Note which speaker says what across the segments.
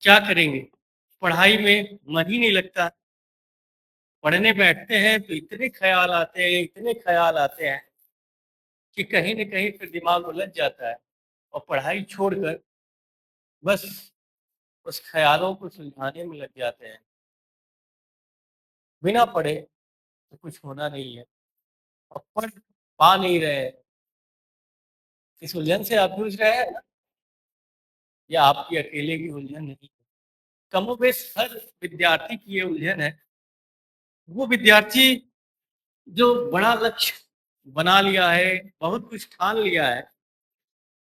Speaker 1: क्या करेंगे? पढ़ाई में मन ही नहीं लगता। पढ़ने बैठते हैं तो इतने ख़्याल आते हैं, इतने ख़्याल आते हैं कि कहीं न कहीं फिर दिमाग उलझ जाता है और पढ़ाई छोड़कर बस उस ख़्यालों को सुलझाने में लग जाते हैं। बिना पढ़े तो कुछ होना नहीं है और पढ़ पा नहीं रहे हैं। इस उलझन से आप जूझ रहे हैं ना, या आपकी अकेले की उलझन नहीं है। कमोबेश हर विद्यार्थी की ये उलझन है। वो विद्यार्थी जो बड़ा लक्ष्य बना लिया है, बहुत कुछ ठान लिया है,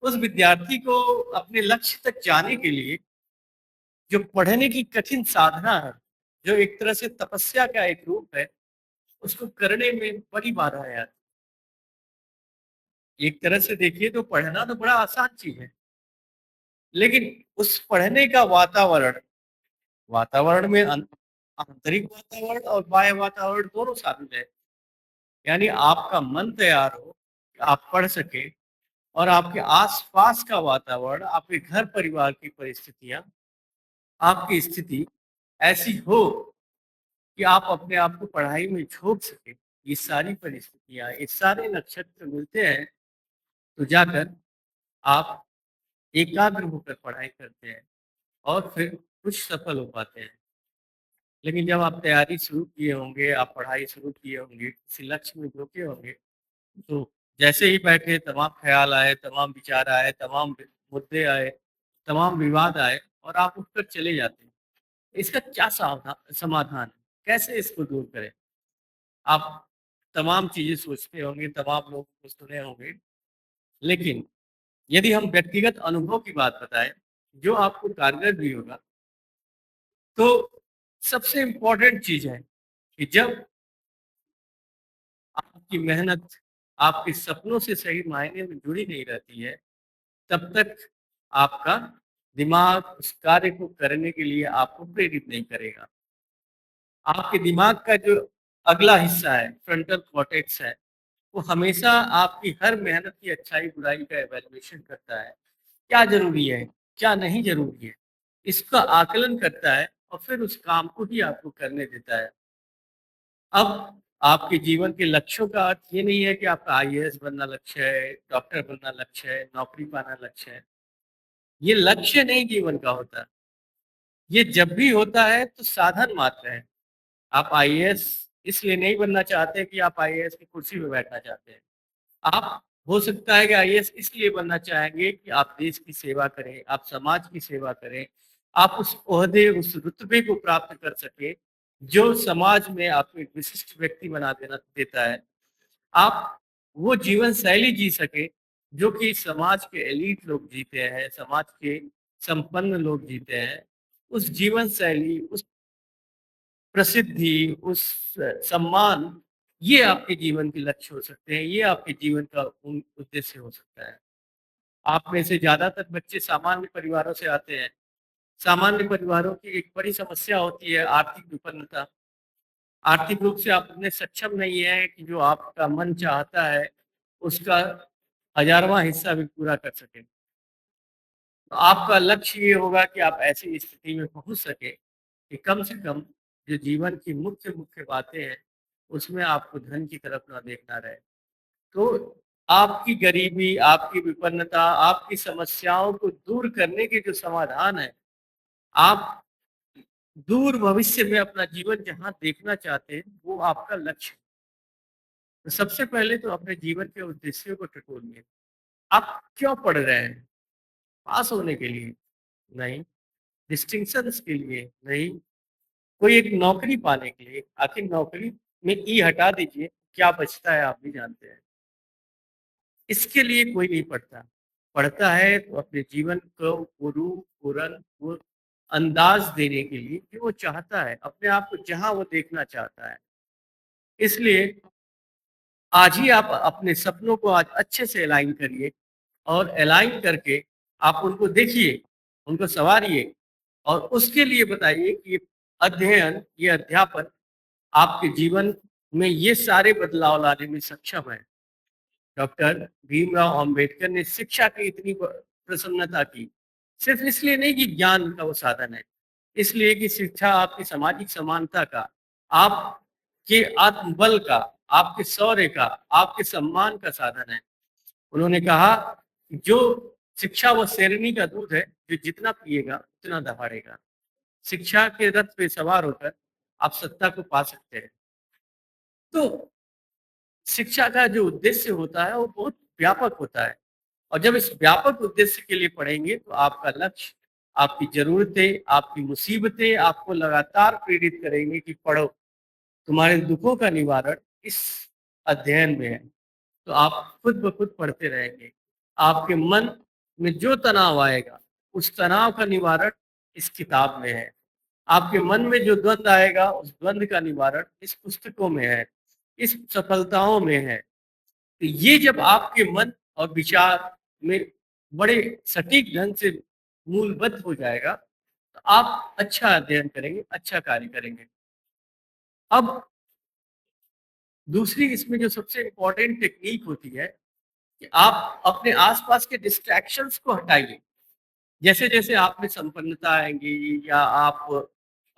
Speaker 1: उस विद्यार्थी को अपने लक्ष्य तक जाने के लिए जो पढ़ने की कठिन साधना है, जो एक तरह से तपस्या का एक रूप है, उसको करने में बड़ी बाधाएँ आती हैं। एक तरह से देखिए तो पढ़ना तो बड़ा आसान चीज़ है, लेकिन उस पढ़ने का वातावरण वातावरण में आंतरिक वातावरण और बाह्य वातावरण दोनों शामिल है। यानी आपका मन तैयार हो, कि आप पढ़ सकें और आपके आस-पास का वातावरण, आपके घर परिवार की परिस्थितियाँ, आपकी स्थिति ऐसी हो कि आप अपने आप को पढ़ाई में झोंक सकें। ये सारी परिस्थितियाँ, ये सारे नक्षत्र मिलते हैं, तो जाकर आप एकाग्र होकर पढ़ाई करते हैं और फिर कुछ सफल हो पाते हैं। लेकिन जब आप तैयारी शुरू किए होंगे, आप पढ़ाई शुरू किए होंगे, किसी लक्ष्य में जुटे होंगे, तो जैसे ही बैठे तमाम ख़्याल आए, तमाम विचार आए, तमाम मुद्दे आए, तमाम विवाद आए और आप उठकर चले जाते हैं। इसका क्या समाधान है? कैसे इसको दूर करें? आप तमाम चीज़ें सोचते होंगे, तमाम लोगों को सुने होंगे, लेकिन यदि हम व्यक्तिगत अनुभव की बात बताएँ, जो आपको कारगर भी होगा, तो सबसे इम्पोर्टेंट चीज़ है कि जब आपकी मेहनत आपके सपनों से सही मायने में जुड़ी नहीं रहती है, तब तक आपका दिमाग उस कार्य को करने के लिए आपको प्रेरित नहीं करेगा। आपके दिमाग का जो अगला हिस्सा है, फ्रंटल कॉर्टेक्स है, वो हमेशा आपकी हर मेहनत की अच्छाई-बुराई का इवैल्यूएशन करता है। क्या ज़रूरी है, क्या नहीं ज़रूरी है, इसका आकलन करता है और फिर उस काम को ही आपको करने देता है। अब आपके जीवन के लक्ष्यों का अर्थ ये नहीं है कि आपका आईएएस बनना लक्ष्य है, डॉक्टर बनना लक्ष्य है, नौकरी पाना लक्ष्य है। ये लक्ष्य नहीं जीवन का होता। ये जब भी होता है तो साधन मात्र है। आप आईएएस इसलिए नहीं बनना चाहते कि आप आईएएस की कुर्सी पे बैठना चाहते हैं। आप हो सकता है कि आईएएस इसलिए बनना चाहेंगे कि आप देश की सेवा करें, आप समाज की सेवा करें, आप उस ओहदे, उस रुतबे को प्राप्त कर सकें, जो समाज में आपको एक विशिष्ट व्यक्ति बना देना देता है। आप वो जीवन शैली जी सकें, जो कि समाज के एलीट लोग जीते हैं, समाज के संपन्न लोग जीते हैं। उस जीवन शैली, उस प्रसिद्धि, उस सम्मान, ये आपके जीवन के लक्ष्य हो सकते हैं, ये आपके जीवन का उद्देश्य हो सकता है। आप में से ज़्यादातर बच्चे सामान्य परिवारों से आते हैं। सामान्य परिवारों की एक बड़ी समस्या होती है आर्थिक विपन्नता। आर्थिक रूप से आप इतने सक्षम नहीं हैं कि जो आपका मन चाहता है, उसका हज़ारवाँ हिस्सा भी पूरा कर सकें। तो आपका लक्ष्य ये होगा कि आप ऐसी स्थिति में पहुँच सकें कि कम से कम जो जीवन की मुख्य-मुख्य बातें हैं, उसमें आपको धन की तरफ ना देखना रहे। तो आपकी गरीबी, आपकी विपन्नता, आपकी समस्याओं को दूर करने के जो समाधान हैं, आप दूर भविष्य में अपना जीवन जहाँ देखना चाहते हैं, वो आपका लक्ष्य है। तो सबसे पहले तो अपने जीवन के उद्देश्यों को टटोलिए। आप क्यों पढ़ रहे हैं? पास होने के लिए? नहीं। डिस्टिंक्शंस के लिए? नहीं। कोई एक नौकरी पाने के लिए? आखिर नौकरी में ई हटा दीजिए, क्या बचता है आप भी जानते हैं। इसके लिए कोई नहीं पढ़ता। पढ़ता है तो अपने जीवन को वो रूप, वो रंग, वो अंदाज़ देने के लिए कि वो चाहता है, अपने आप को जहाँ वो देखना चाहता है। इसलिए आज ही आप अपने सपनों को आज अच्छे से अलाइन करिए और अलाइन करके आप उनको देखिए, उनको सँवारिए और उसके लिए बताइए कि ये अध्ययन, ये अध्यापन आपके जीवन में ये सारे बदलाव लाने में सक्षम है। डॉक्टर भीमराव अंबेडकर ने शिक्षा की इतनी प्रसन्नता की, सिर्फ इसलिए नहीं कि ज्ञान का वो साधन है, इसलिए कि शिक्षा आपकी सामाजिक समानता का, आपके आत्मबल का, आपके शौर्य का, आपके सम्मान का साधन है। उन्होंने कहा जो शिक्षा वो शेरनी का दूध है, जो जितना पिएगा उतना दहाड़ेगा। शिक्षा के रथ पे सवार होकर आप सत्ता को पा सकते हैं। तो शिक्षा का जो उद्देश्य होता है वो बहुत व्यापक होता है, और जब इस व्यापक उद्देश्य के लिए पढ़ेंगे तो आपका लक्ष्य, आपकी ज़रूरतें, आपकी मुसीबतें आपको लगातार प्रेरित करेंगे कि पढ़ो। तुम्हारे दुखों का निवारण इस अध्ययन में है। तो आप खुद ब खुद पढ़ते रहेंगे। आपके मन में जो तनाव आएगा, उस तनाव का निवारण इस किताब में है। आपके मन में जो द्वंद आएगा, उस द्वंद का निवारण इस पुस्तकों में है, इस सफलताओं में है। तो ये जब आपके मन और विचार में बड़े सटीक ढंग से मूलबद्ध हो जाएगा, तो आप अच्छा अध्ययन करेंगे, अच्छा कार्य करेंगे। अब दूसरी इसमें जो सबसे इम्पोर्टेंट टेक्नीक होती है कि आप अपने आसपास के डिस्ट्रैक्शंस को हटाइए। जैसे-जैसे आप में संपन्नता आएँगी या आप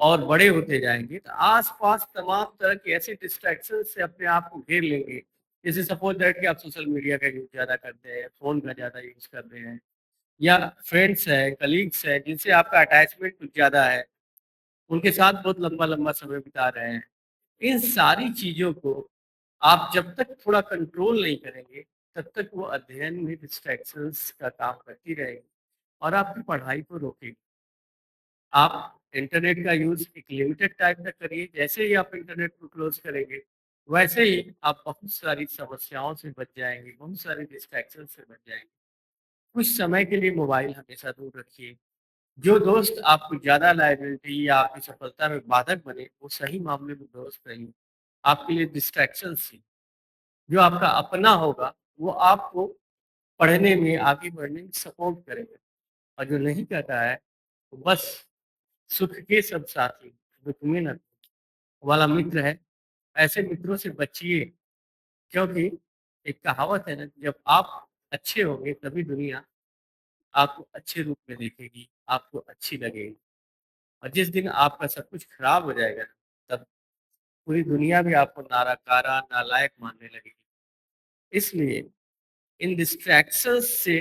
Speaker 1: और बड़े होते जाएँगे, तो आस-पास तमाम तरह के ऐसे डिस्ट्रैक्शन से अपने आप को घेर लेंगे। जैसे सपोज़ दैट कि आप सोशल मीडिया का यूज़ ज़्यादा करते हैं, फ़ोन का ज़्यादा यूज़ कर रहे हैं, या फ्रेंड्स हैं, कलीग्स हैं, जिनसे आपका अटैचमेंट कुछ ज़्यादा है, उनके साथ बहुत लंबा-लंबा समय बिता रहे हैं। इन सारी चीज़ों को आप जब तक थोड़ा कंट्रोल नहीं करेंगे, तब तक वो अध्ययन में डिस्ट्रैक्शंस का काम करती रहेगी और आपकी पढ़ाई को रोकेगी। आप इंटरनेट का यूज़ एक लिमिटेड टाइम तक करिए, जैसे ही आप इंटरनेट को क्लोज़ करेंगे, वैसे ही आप बहुत सारी समस्याओं से बच जाएँगे, बहुत सारे डिस्ट्रैक्शन से बच जाएँगे। कुछ समय के लिए मोबाइल हमेशा दूर रखिए। जो दोस्त आपको ज़्यादा लायबिलिटी या आपकी सफलता में बाधक बने, वो सही मामले में दोस्त नहीं, आपके लिए डिस्ट्रैक्शंस ही। जो आपका अपना होगा, वो आपको पढ़ने में, आगे बढ़ने में सपोर्ट करेगा, और जो नहीं करता है, वो बस सुख के सब साथी, दुःख में न वाला मित्र है। ऐसे मित्रों से बचिए, क्योंकि एक कहावत है ना, जब आप अच्छे होंगे तभी दुनिया आपको अच्छे रूप में देखेगी, आपको अच्छी लगेगी। और जिस दिन आपका सब कुछ खराब हो जाएगा, तब पूरी दुनिया भी आपको नाराकारा, नालायक मानने लगेगी। इसलिए इन डिस्ट्रैक्शंस से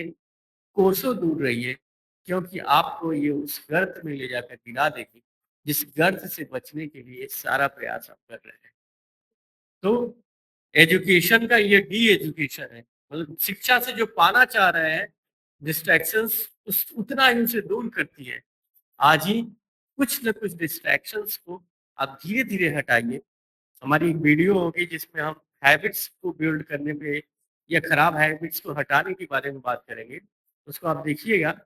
Speaker 1: कोसों दूर रहिए, क्योंकि आपको ये उस गर्त में ले जाकर गिरा देगी, जिस गर्त से बचने के लिए सारा प्रयास आप कर रहे हैं। तो एजुकेशन का ये डी एजुकेशन है, मतलब शिक्षा से जो पाना चाह रहे हैं, डिस्ट्रैक्शंस उस उतना ही उसे दूर करती है। आज ही कुछ न कुछ डिस्ट्रैक्शंस को आप धीरे-धीरे हटाइए। हमारी एक वीडियो होगी जिसमें हम हैबिट्स को बिल्ड करने पे या खराब हैबिट्स को हटाने के बारे में बात करेंगे। उसको आप देखिएगा।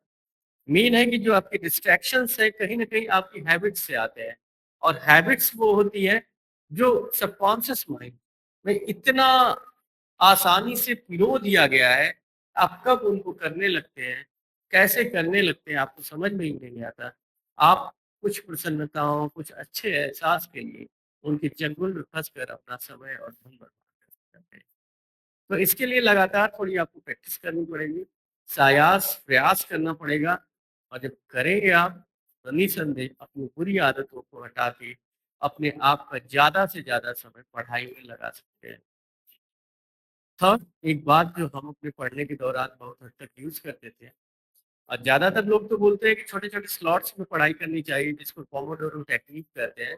Speaker 1: मेन है कि जो आपके डिस्ट्रैक्शंस है, कहीं न कहीं आपकी हैबिट्स से आते हैं, और हैबिट्स वो होती है जो सबकॉन्शियस माइंड में इतना आसानी से पिरो दिया गया है, आप कब उनको करने लगते हैं, कैसे करने लगते हैं, आपको समझ में ही नहीं आता। आप कुछ प्रसन्नताओं, कुछ अच्छे एहसास के लिए उनके चंगुल में फँसकर अपना समय और धन बर्बाद करते हैं। तो इसके लिए लगातार थोड़ी आपको प्रैक्टिस करनी पड़ेगी, सायास प्रयास करना पड़ेगा, और जब करेंगे आप, तो निसंदेह अपनी बुरी आदतों को हटा के अपने आप का ज़्यादा से ज़्यादा समय पढ़ाई में लगा सकते हैं। थर्ड, एक बात जो हम अपने पढ़ने के दौरान बहुत हद तक यूज़ करते थे, और ज़्यादातर लोग तो बोलते हैं कि छोटे-छोटे स्लॉट्स में पढ़ाई करनी चाहिए, जिसको पोमोडोरो टेक्निक कहते हैं।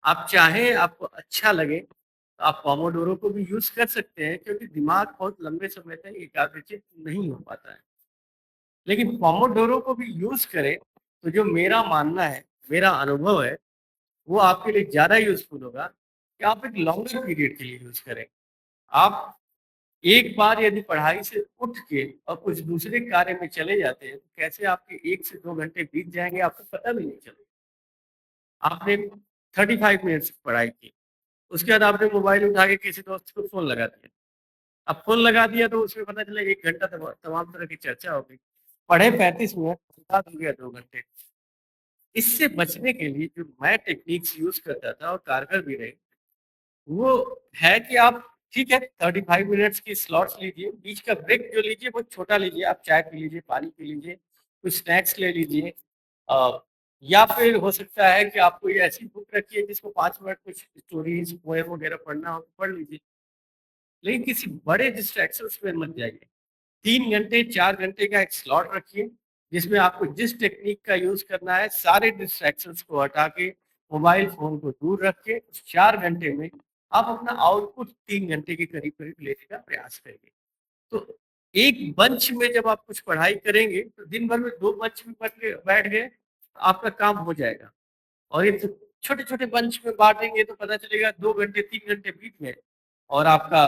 Speaker 1: आप चाहें, आपको अच्छा लगे, तो आप पोमोडोरो को भी यूज़ कर सकते हैं, क्योंकि दिमाग बहुत लंबे समय तक एकाग्रचित नहीं हो पाता है। लेकिन पोमोडोरो को भी यूज़ करें, तो जो मेरा मानना है, मेरा अनुभव है, वो आपके लिए ज़्यादा यूज़फुल होगा कि आप एक लॉन्गर पीरियड के लिए यूज़ करें। आप एक बार यदि पढ़ाई से उठ के और कुछ दूसरे कार्य में चले जाते हैं, तो कैसे आपके 1 से 2 घंटे बीत जाएँगे, आपको पता भी नहीं चलेगा। आपने 35 मिनट्स की पढ़ाई की, उसके बाद आपने मोबाइल उठा के किसी दोस्त को फ़ोन लगा दिया। अब फ़ोन लगा दिया तो उसमें पता चला 1 घंटा तमाम तरह की चर्चा हो गई। पढ़े 35 मिनट, बर्बाद हो गया 2 घंटे। इससे बचने के लिए जो मैं टेक्निक्स यूज़ करता था और कारगर भी रही, वो है कि आप ठीक है 35 मिनट्स की स्लॉट्स लीजिए, बीच का ब्रेक जो लीजिए वो छोटा लीजिए, आप चाय पी लीजिए, पानी पी लीजिए, कुछ स्नैक्स ले लीजिए, या फिर हो सकता है कि आप कोई ऐसी बुक रखिए जिसको 5 मिनट कुछ स्टोरीज, पोएम वगैरह पढ़ना हो तो पढ़ लीजिए। लेकिन किसी बड़े डिस्ट्रैक्शंस में मत जाइए। 3 घंटे, 4 घंटे का एक स्लॉट रखिए, जिसमें आपको जिस टेक्निक का यूज़ करना है, सारे डिस्ट्रैक्शंस को हटा के, मोबाइल फ़ोन को दूर रख के, उस 4 घंटे में आप अपना आउटपुट 3 घंटे के करीब-करीब लेने का प्रयास करिए। तो एक बंच में जब आप कुछ पढ़ाई करेंगे, तो दिन भर में 2 बंच में पढ़ के बैठ गए, तो आपका काम हो जाएगा। और ये छोटे-छोटे बंच में बाँटेंगे तो पता चलेगा 2 घंटे, 3 घंटे बीत गए और आपका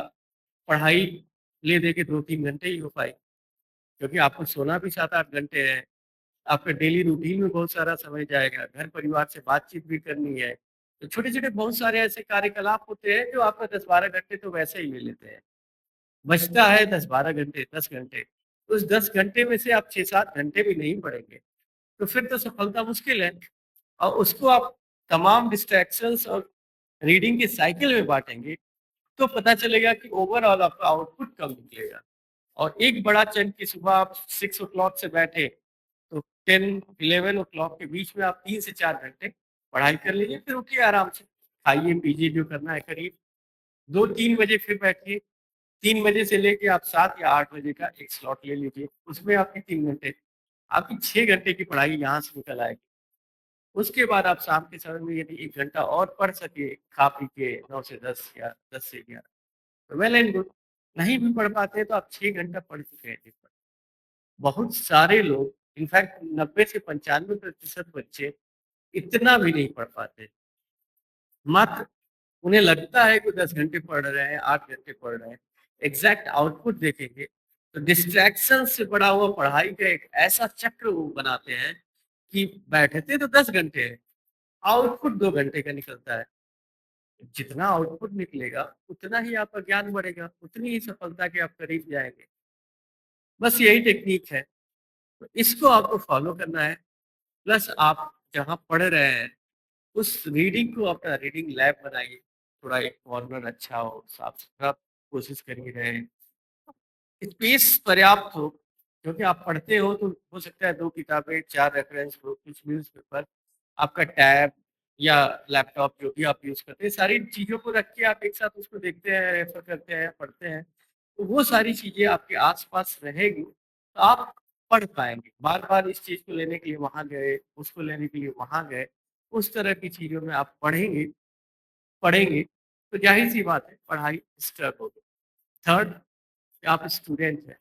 Speaker 1: पढ़ाई ले दे के 2-3 घंटे ही हो पाई। क्योंकि आपको सोना भी 7-8 घंटे है, आपका डेली रूटीन में बहुत सारा समय जाएगा, घर परिवार से बातचीत भी करनी है। तो छोटे-छोटे बहुत सारे ऐसे कार्यकलाप होते हैं जो आपका 10-12 घंटे तो वैसे ही ले लेते हैं। बचता है 10-12 घंटे, 10 घंटे। उस 10 घंटे में से आप 6-7 घंटे भी नहीं पढ़ेंगे, तो फिर तो सफलता मुश्किल है। और उसको आप तमाम डिस्ट्रैक्शंस और रीडिंग के साइकिल में बाँटेंगे, तो पता चलेगा कि ओवरऑल आपका आउटपुट कम निकलेगा। और एक बड़ा चंक की सुबह आप 6 ओ क्लॉक से बैठे, तो 10-11 ओ क्लॉक के बीच में आप 3 से 4 घंटे पढ़ाई कर लीजिए, फिर उठिए आराम से, खाइए-पीजिए, जो करना है करिए। 2-3 बजे फिर बैठिए, 3 बजे से लेके आप 7 या 8 बजे का एक स्लॉट ले लीजिए, उसमें आपके 3 घंटे, आपकी 6 घंटे की पढ़ाई यहाँ से निकल आएगी। उसके बाद आप शाम के समय में यदि 1 घंटा और पढ़ सके, खा-पी के 9 से 10 या 10 से 11, तो वेल एंड गुड। नहीं भी पढ़ पाते हैं तो आप 6 घंटा पढ़ चुके हैं दिन भर। बहुत सारे लोग, इनफैक्ट 90 से 95% बच्चे इतना भी नहीं पढ़ पाते। मात्र उन्हें लगता है कि 10 घंटे पढ़ रहे हैं, 8 घंटे पढ़ रहे हैं। एग्ज़ैक्ट आउटपुट देखेंगे तो डिस्ट्रैक्शन से बड़ा हुआ पढ़ाई का एक ऐसा चक्र वो बनाते हैं कि बैठते तो 10 घंटे हैं, आउटपुट 2 घंटे का निकलता है। जितना आउटपुट निकलेगा, उतना ही आपका ज्ञान बढ़ेगा, उतनी ही सफलता के आप करीब जाएँगे। बस यही टेक्नीक है। तो इसको आपको फ़ॉलो करना है। प्लस आप जहाँ पढ़ रहे हैं, उस रीडिंग को अपना रीडिंग लैब बनाइए। थोड़ा एक कॉर्नर अच्छा हो, साफ-सुथरा कोशिश करिए रहें। स्पेस पर्याप्त हो, क्योंकि आप पढ़ते हो तो हो सकता है 2 किताबें, 4 रेफ़रेंस बुक, कुछ न्यूज़पेपर, आपका टैब या लैपटॉप जो भी आप यूज़ करते हैं, सारी चीज़ों को रख के आप एक साथ उसको देखते हैं, रेफ़र करते हैं, पढ़ते हैं। तो वो सारी चीज़ें आपके आस-पास रहेगी, तो आप पढ़ पाएँगे। बार-बार इस चीज़ को लेने के लिए वहाँ गए, उसको लेने के लिए वहाँ गए, उस तरह की चीज़ों में आप पढ़ेंगे, तो ज़ाहिर-सी बात है पढ़ाई डिस्टर्ब होगी। थर्ड, आप स्टूडेंट हैं।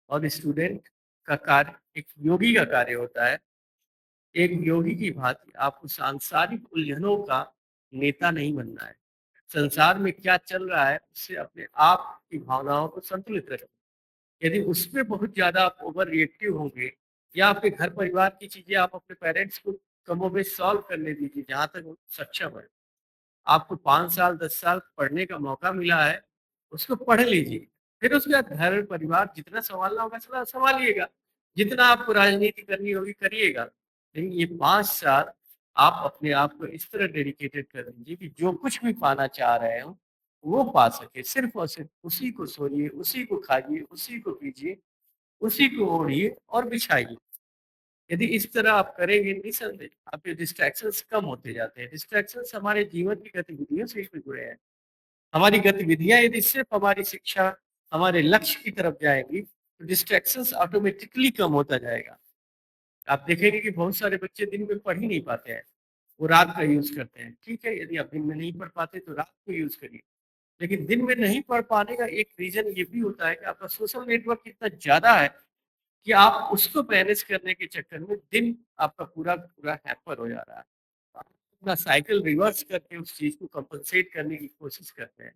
Speaker 1: और स्टूडेंट का कार्य एक योगी का कार्य होता है। एक योगी की भांति आपको सांसारिक उलझनों का नेता नहीं बनना है। संसार में क्या चल रहा है, उससे अपने आप की भावनाओं को संतुलित रखें। यदि उसमें बहुत ज़्यादा आप ओवर रिएक्टिव होंगे या आपके घर परिवार की चीज़ें आप अपने पेरेंट्स को कमोबेश सॉल्व करने दीजिए जहाँ तक वो सक्षम है। आपको 5 साल, 10 साल पढ़ने का मौका मिला है, उसको पढ़ लीजिए। फिर उसके बाद घर, परिवार जितना सँभालना होगा सँभालिएगा। जितना आपको राजनीति करनी होगी करिएगा। लेकिन ये 5 साल आप अपने आप को इस तरह डेडिकेटेड कर दीजिए कि जो कुछ भी पाना चाह रहे हो, वो पा सकें। सिर्फ़ और सिर्फ़ उसी को सोइए, उसी को खाइए, उसी को पीजिए, उसी को ओढ़िए और बिछाइए। यदि इस तरह आप करेंगे, निसंदेह आपके डिस्ट्रैक्शंस कम होते जाते हैं। डिस्ट्रैक्शंस हमारे जीवन की गतिविधियों से ही जुड़े हैं। हमारी गतिविधियाँ यदि सिर्फ़ हमारी शिक्षा, हमारे लक्ष्य की तरफ जाएँगी, तो डिस्ट्रैक्शंस ऑटोमैटिकली कम होता जाएगा। आप देखेंगे कि बहुत सारे बच्चे दिन में पढ़ ही नहीं पाते हैं, वो रात का यूज़ करते हैं। ठीक है, यदि आप दिन में नहीं पढ़ पाते तो रात को यूज़ करिए। लेकिन दिन में नहीं पढ़ पाने का एक रीज़न ये भी होता है कि आपका सोशल नेटवर्क इतना ज़्यादा है कि आप उसको मैनेज करने के चक्कर में दिन आपका पूरा का पूरा हैम्पर हो जा रहा है। आप अपना साइकिल रिवर्स करके उस चीज़ को कंपनसेट करने की कोशिश करते हैं।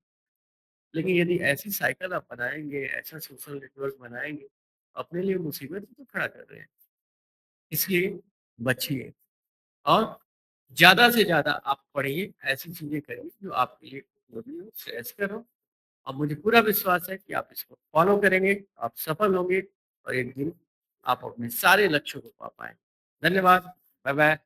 Speaker 1: लेकिन यदि ऐसी साइकिल आप बनाएँगे, ऐसा सोशल नेटवर्क बनाएँगे, अपने लिए मुसीबत ही तो खड़ा कर रहे हैं। इसलिए बचिए और ज़्यादा से ज़्यादा आप पढ़िए, ऐसी चीज़ें करिए जो आपके लिए उपयोगी हो, श्रेयस्कर हो। और मुझे पूरा विश्वास है कि आप इसको फ़ॉलो करेंगे, आप सफल होंगे और एक दिन आप अपने सारे लक्ष्यों को पा पाएँगे। धन्यवाद। बाय-बाय।